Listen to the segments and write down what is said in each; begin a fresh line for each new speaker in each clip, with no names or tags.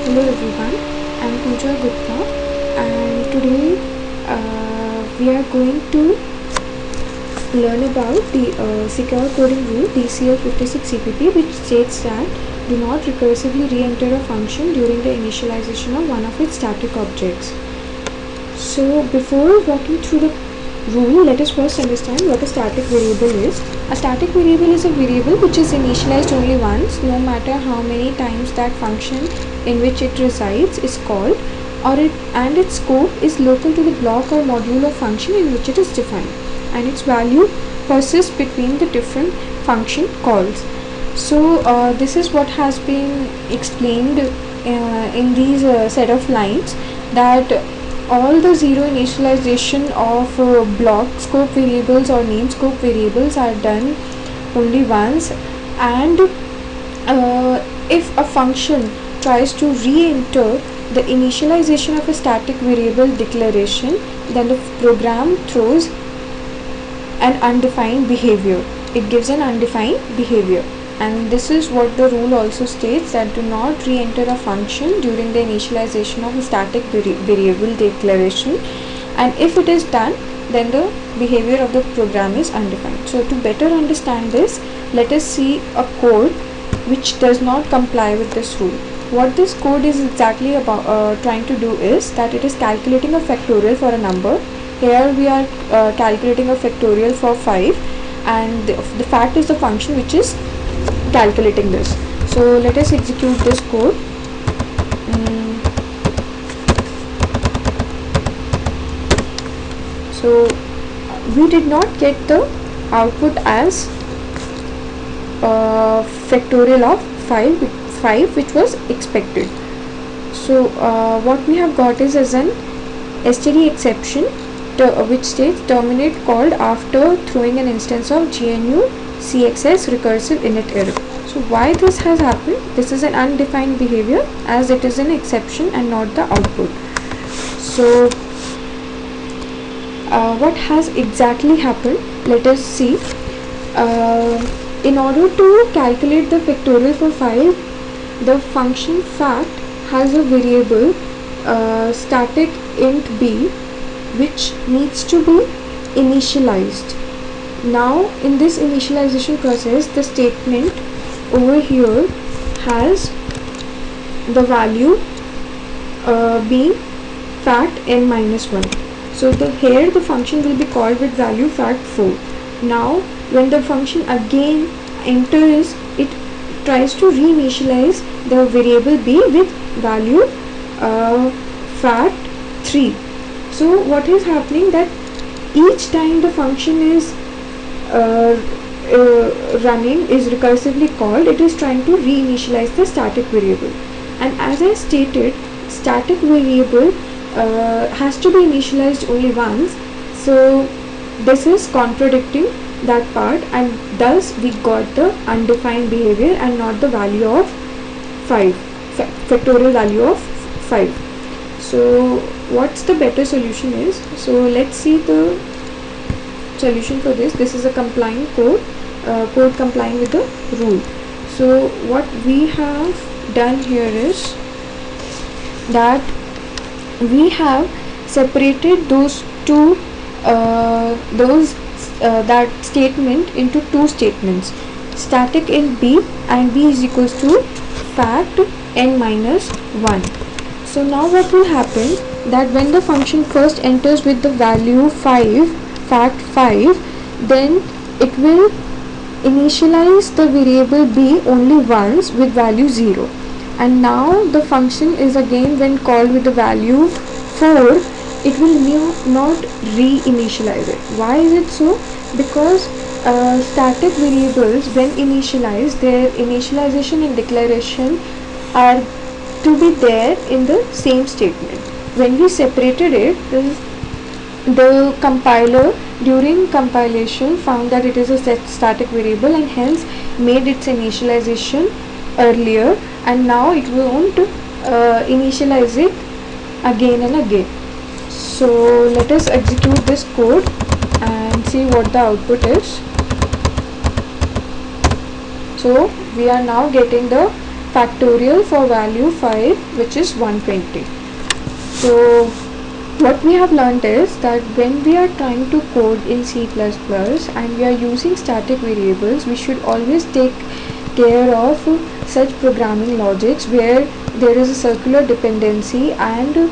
Hello everyone, I'm Pooja Gupta and today we are going to learn about the secure coding rule DCL56-CPP, which states that do not recursively re-enter a function during the initialization of one of its static objects. So before walking through the rule, let us first understand what a static variable is. A static variable is a variable which is initialized only once, no matter how many times that function in which it resides is called, and its scope is local to the block or module of function in which it is defined, and its value persists between the different function calls. So this is what has been explained in these set of lines, that all the zero initialization of block scope variables or name scope variables are done only once, and if a function tries to re-enter the initialization of a static variable declaration, then the program throws an undefined behavior. It gives an undefined behavior, and this is what the rule also states, that do not re-enter a function during the initialization of a static variable declaration, and if it is done, then the behavior of the program is undefined. So to better understand this, let us see a code which does not comply with this rule. What this code is exactly about trying to do is that it is calculating a factorial for a number. Here we are calculating a factorial for 5, and the fact is the function which is calculating this. So let us execute this code. So we did not get the output as factorial of 5 which was expected. So what we have got is as an STD exception which states terminate called after throwing an instance of GNU CXS recursive init error. So why this has happened? This is an undefined behavior, as it is an exception and not the output. So what has exactly happened? Let us see. In order to calculate the factorial for 5, the function fact has a variable static int b which needs to be initialized. Now in this initialization process, the statement over here has the value being fact n minus 1. So here the function will be called with value fact 4. Now when the function again enters, it tries to reinitialize the variable b with value fact 3. So what is happening, that each time the function is running, is recursively called, it is trying to reinitialize the static variable. And as I stated, static variable has to be initialized only once, so this is contradicting that part, and thus we got the undefined behavior and not the value of 5, factorial value of 5. So what's the better solution is? So let's see the solution for this. This is a complying code complying with the rule. So what we have done here is that we have separated those two that statement into two statements, static int b and b is equals to fact n minus 1. So now what will happen, that when the function first enters with the value 5, fact 5, then it will initialize the variable b only once with value 0, and now the function is again, when called with the value 4, it will not re-initialize it. Why is it so? Because static variables, when initialized, their initialization and declaration are to be there in the same statement. When we separated it, the compiler during compilation found that it is a static variable and hence made its initialization earlier, and now it won't initialize it again and again. So let us execute this code and see what the output is. So we are now getting the factorial for value 5, which is 120. So what we have learned is that when we are trying to code in C++ and we are using static variables, we should always take care of such programming logics where there is a circular dependency and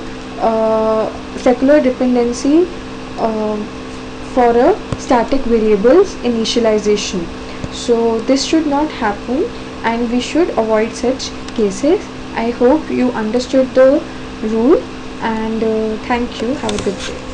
for a static variables initialization. So this should not happen and we should avoid such cases. I hope you understood the rule, and thank you. Have a good day.